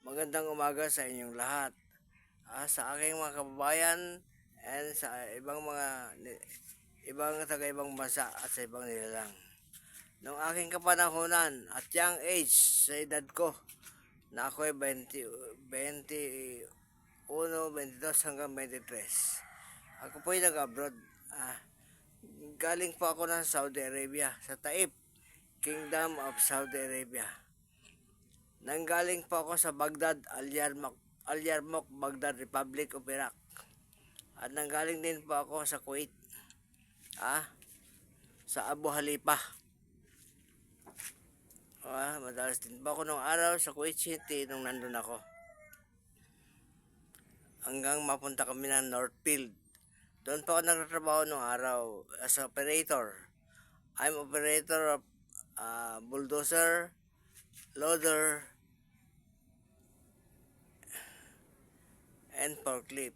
Magandang umaga sa inyong lahat. Sa aking mga kababayan and sa ibang taga-ibang bansa at sa ibang nilalang. Noong aking kapanahonan at young age sa edad ko na ako ay 22 hanggang 23. Ako po ay nag-abroad. Galing po ako ng Saudi Arabia sa Taif, Kingdom of Saudi Arabia. Nanggaling po ako sa Baghdad, Al-Yarmouk, Baghdad, Republic of Iraq. At nanggaling din po ako sa Kuwait, sa Abu Halifa. Madalas din po ako nung araw sa Kuwait City nung nandun ako. Hanggang mapunta kami ng Northfield. Doon po ako nagtatrabaho nung araw as operator. I'm operator of bulldozer, loader, and forklift.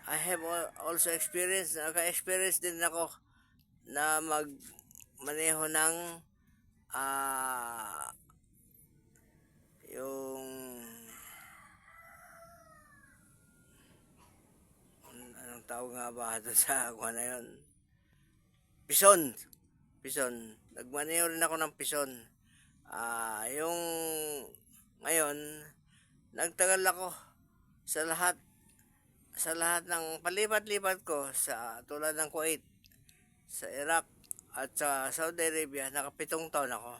I have also naka-experience din ako na magmaneho ng yung anong tawag nga ba doon sa kuha na yun? Pison. Nagmaneho rin ako ng pison. Yung ngayon, nagtagal ako sa lahat ng palipat-lipat ko sa tulad ng Kuwait, sa Iraq at sa Saudi Arabia. Naka-7 taon ako.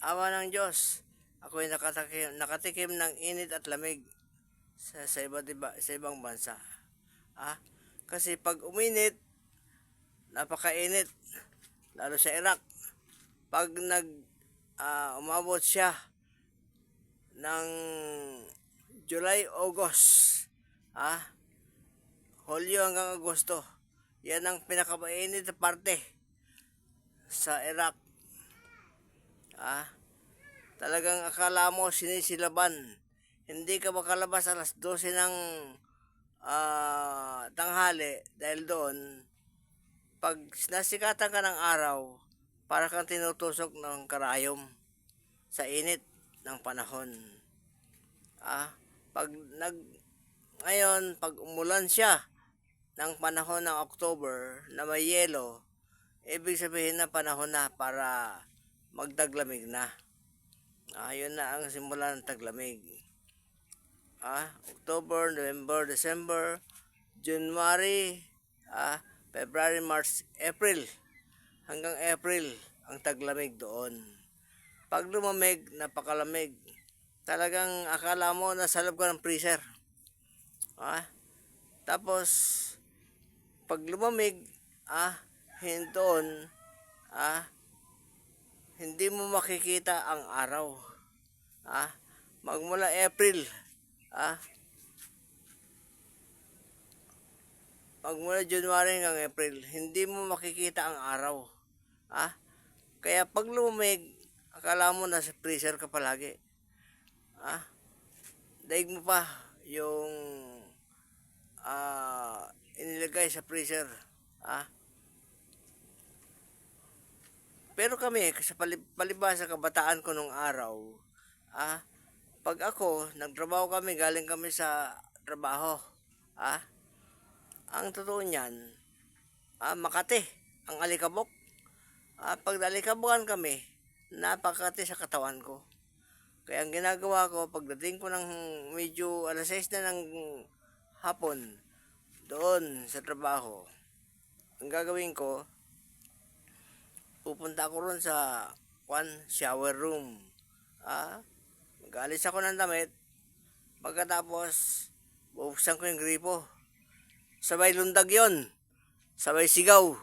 Awa ng Diyos, ako ay nakatikim ng init at lamig sa ibang bansa. Kasi pag uminit, napakainit, lalo sa Iraq. Pag umabot siya ng July, August, Hulyo hanggang Agosto, yan ang pinakamainit na parte sa Iraq. Talagang akala mo sinisilaban. Hindi ka makalabas alas 12 ng tanghali dahil doon, pag nasikatan ka ng araw, para kang tinutusok ng karayom sa init ng panahon. Pag umulan siya ng panahon ng October na may yelo, ibig sabihin na panahon na para magtaglamig na. Yun na ang simula ng taglamig. October, November, December, January, February, March, April. Hanggang April ang taglamig doon. Pag lumamig, napakalamig. Talagang akala mo nasa loob ka ng freezer. Tapos, pag lumamig, doon, hindi mo makikita ang araw. Magmula April, magmula January hanggang April, hindi mo makikita ang araw. Kaya pag lumamig, akala mo nasa freezer ka palagi. Daig mo pa yung inilagay sa freezer. Pero kami, sa palibasa kabataan ko nung araw, pag ako, nagtrabaho kami, galing kami sa trabaho. Ang totoo niyan, Makati, ang alikabok. Pag nalikabukan kami, napakati sa katawan ko. Kaya ang ginagawa ko, pagdating ko ng medyo alas 6 na ng hapon, doon sa trabaho, ang gagawin ko, pupunta ako ron sa shower room. Mag-alis ako ng damit, pagkatapos, bubuksan ko yung gripo. Sabay lundag yon, sabay sigaw.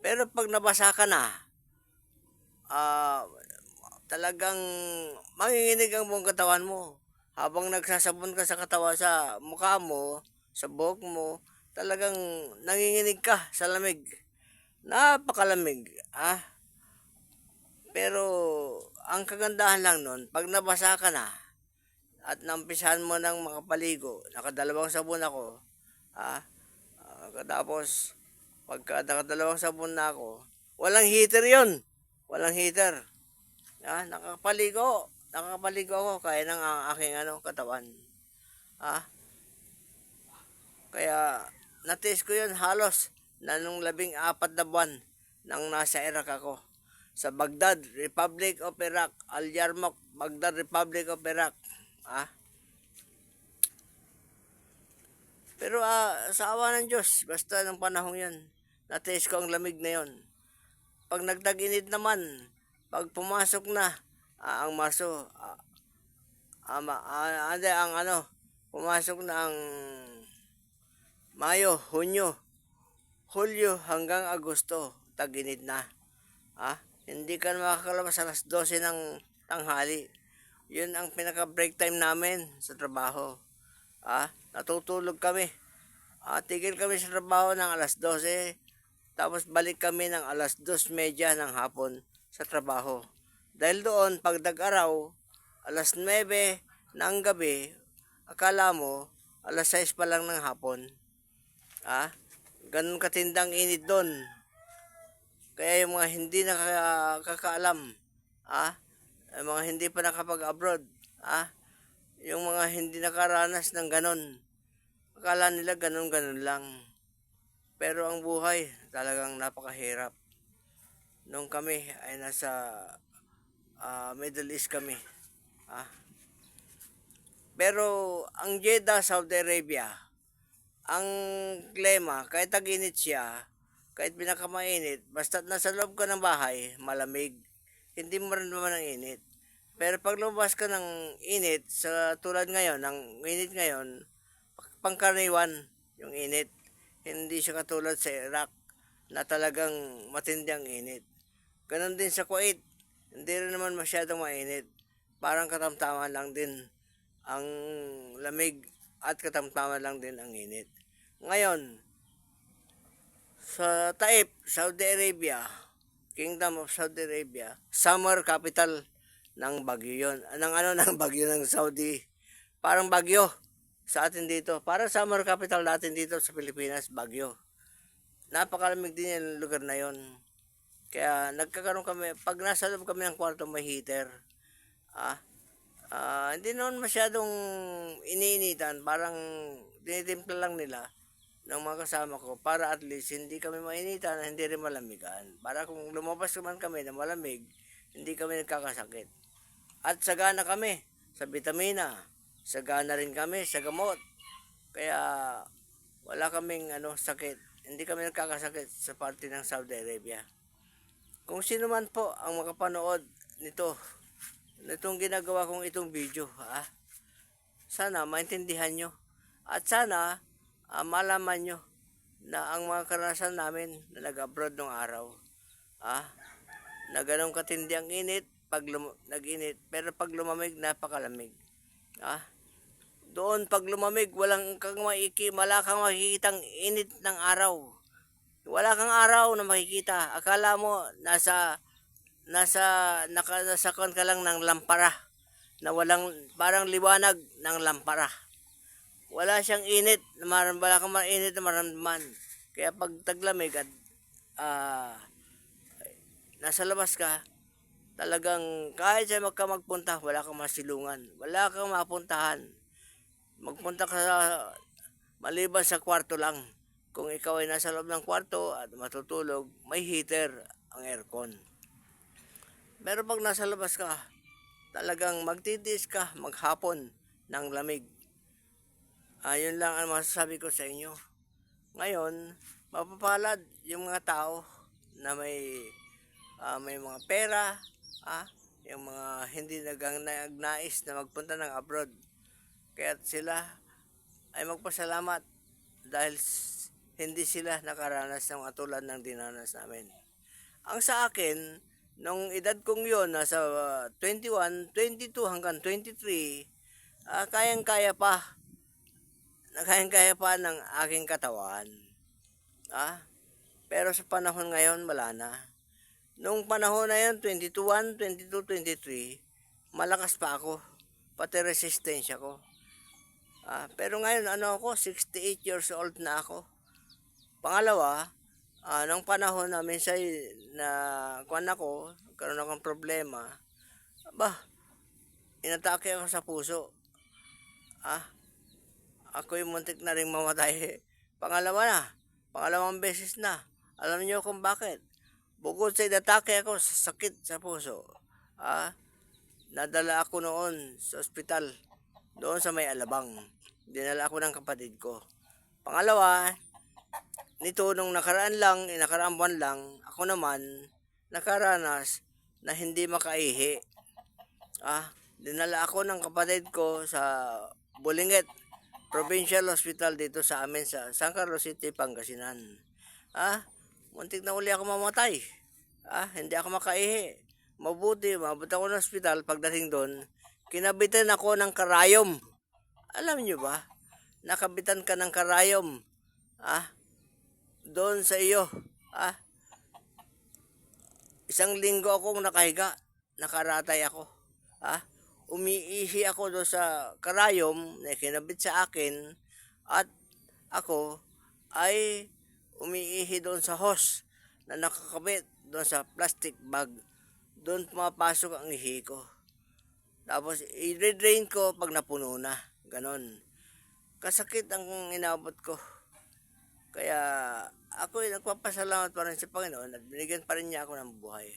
Pero pag nabasa ka na, talagang manginginig ang buong katawan mo. Habang nagsasabon ka sa katawan, sa mukha mo, sa buhok mo, talagang nanginginig ka sa lamig. Napakalamig. Pero ang kagandahan lang nun, pag nabasa ka na, at nampisahan mo ng makapaligo, nakadalawang sabon ako, tapos pagka nakadalawang sabon na ako, walang heater yon. Walang heater. Nakakapaligo. Nakakapaligo ako kaya ng aking katawan. Ah, Kaya natis ko yun halos na nung 14 na buwan nang nasa Iraq ako. Sa Baghdad, Republic of Iraq, Al Yarmouk, Baghdad, Republic of Iraq. Ah, Pero sa awa ng Diyos, basta ng panahon yan, natis ko ang lamig na yon. Pag nagtag-init naman, pag pumasok na, ang marso, pumasok na ang Mayo, Hunyo, Hulyo hanggang Agosto, tag-init na. Hindi ka makakalabas alas 12 ng tanghali. Yun ang pinaka-break time namin sa trabaho. Natutulog kami. Tigil kami sa trabaho ng alas 12. Tapos balik kami ng alas 2:30 ng hapon sa trabaho. Dahil doon, pag nag-araw, alas 9 ng gabi, akala mo, alas 6 pa lang ng hapon. Ganun katindang init doon. Kaya yung mga hindi nakakaalam, yung mga hindi pa nakapag-abroad, yung mga hindi nakaranas ng ganun, akala nila ganun-ganun lang. Pero ang buhay talagang napakahirap. Nung kami ay nasa Middle East kami. Pero ang Jeddah, Saudi Arabia, ang klima, kahit tag-init siya, kahit pinakamainit, basta nasa loob ka ng bahay, malamig, hindi mo rin naman ang init. Pero pag lumabas ka ng init, sa tulad ngayon, ng init ngayon, pangkaraniwan yung init. Hindi siya katulad sa Iraq na talagang matindi ang init. Ganon din sa Kuwait, hindi rin naman masyadong mainit. Parang katamtaman lang din ang lamig at katamtaman lang din ang init. Ngayon, sa Taif, Saudi Arabia, Kingdom of Saudi Arabia, summer capital ng Bagyo yun. Ng Bagyo ng Saudi. Parang Bagyo sa atin dito. Parang summer capital natin dito sa Pilipinas, Bagyo. Napakalamig din yung lugar na yon. Kaya nagkakaroon kami, pag nasa loob kami ng kwarto may heater, hindi naman masyadong iniinitan, parang tinitimpla lang nila ng mga kasama ko para at least hindi kami mainitan, hindi rin malamigan. Para kung lumabas naman kami na malamig, hindi kami nagkakasakit. At sagana kami sa vitamina, sagana rin kami sa gamot. Kaya wala kaming sakit, hindi kami nagkakasakit sa parte ng Saudi Arabia. Kung sino man po ang makapanood nitong ginagawa kong itong video, sana maintindihan nyo. At sana malaman nyo na ang mga karanasan namin na nag-abroad nung araw, na ganong katindi ang init pag nag-init, pero pag lumamig, napakalamig. Doon pag lumamig, wala kang makikitang init ng araw. Wala kang araw na makikita. Akala mo nasa ka lang ng lampara na parang liwanag ng lampara. Wala siyang init, wala kang mainit na maramdaman. Kaya pag taglamig at nasa labas ka, talagang kahit sa magpunta, wala kang masilungan, wala kang mapuntahan. Magpunta ka maliban sa kwarto lang. Kung ikaw ay nasa loob ng kwarto at matutulog, may heater ang aircon. Pero pag nasa labas ka, talagang magtitiis ka maghapon ng lamig. Yun lang ang masasabi ko sa inyo. Ngayon, mapapalad yung mga tao na may mga pera, yung mga hindi nagnais na magpunta ng abroad. Kaya sila ay magpasalamat dahil hindi sila nakaranas ng tulad ng dinanas namin. Ang sa akin, nung edad kong yun, nasa 21, 22 hanggang 23, kayang-kaya pa ng aking katawan. Pero sa panahon ngayon, wala na. Nung panahon na yun, 22, 23, malakas pa ako. Pati resistensya ko. Pero ngayon, ako, 68 years old na ako. Pangalawa, nung panahon na minsan na karoon akong problema, Aba, inatake ako sa puso. Ah, ako'y muntik na rin mamatay. Pangalawa na, pangalawang beses na. Alam niyo kung bakit? Bukod sa inatake ako sa sakit sa puso, nadala ako noon sa ospital, doon sa may Alabang. Dinala ako ng kapatid ko. Pangalawa, nito nung nakaraang buwan lang, ako naman nakaranas na hindi makaihi. Dinala ako ng kapatid ko sa Bulingit Provincial Hospital dito sa amin sa San Carlos City, Pangasinan. Muntik na uli ako mamatay. Hindi ako makaihi. Mabuti, mabot ako ng hospital. Pagdating doon, kinabitan ako ng karayom. Alam niyo ba? Nakabitan ka ng karayom. Doon sa iyo. Isang linggo akong nakahiga. Nakaratay ako. Umiihi ako doon sa karayom na kinabit sa akin. At ako ay umiihi doon sa hose na nakakabit doon sa plastic bag. Doon pumapasok ang ihi ko. Tapos i-drain ko pag napuno na. Ganon. Kasakit ang inabot ko. Kaya ako ay nagpapasalamat pa rin sa Panginoon at binigyan pa rin niya ako ng buhay.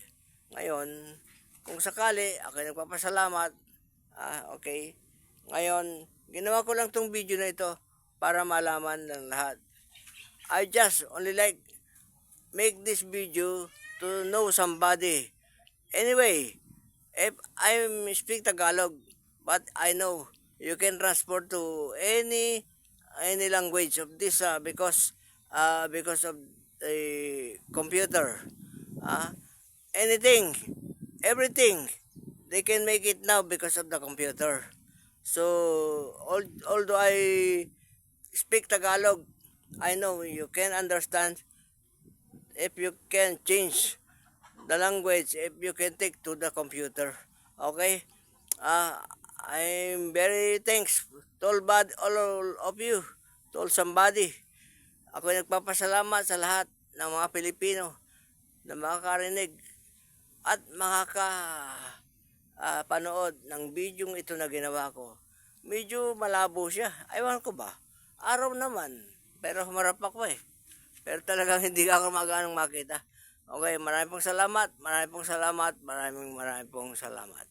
Ngayon, kung sakali ako ay nagpapasalamat, okay. Ngayon, ginawa ko lang tong video na ito para malaman ng lahat. I just only like make this video to know somebody. Anyway, if I speak Tagalog, but I know you can transport to any language of this because of the computer. Anything, everything, they can make it now because of the computer. So, although I speak Tagalog, I know you can understand if you can change the language, if you can take to the computer. Okay? I'm very thanks to all of you, to all somebody. Ako nagpapasalamat sa lahat ng mga Pilipino na makakarinig at panood ng video ito na ginawa ko. Medyo malabo siya. Aywan ko ba? Araw naman. Pero humarap ako eh. Pero talagang hindi ako maganong makita. Okay, maraming pong salamat. Maraming pong salamat.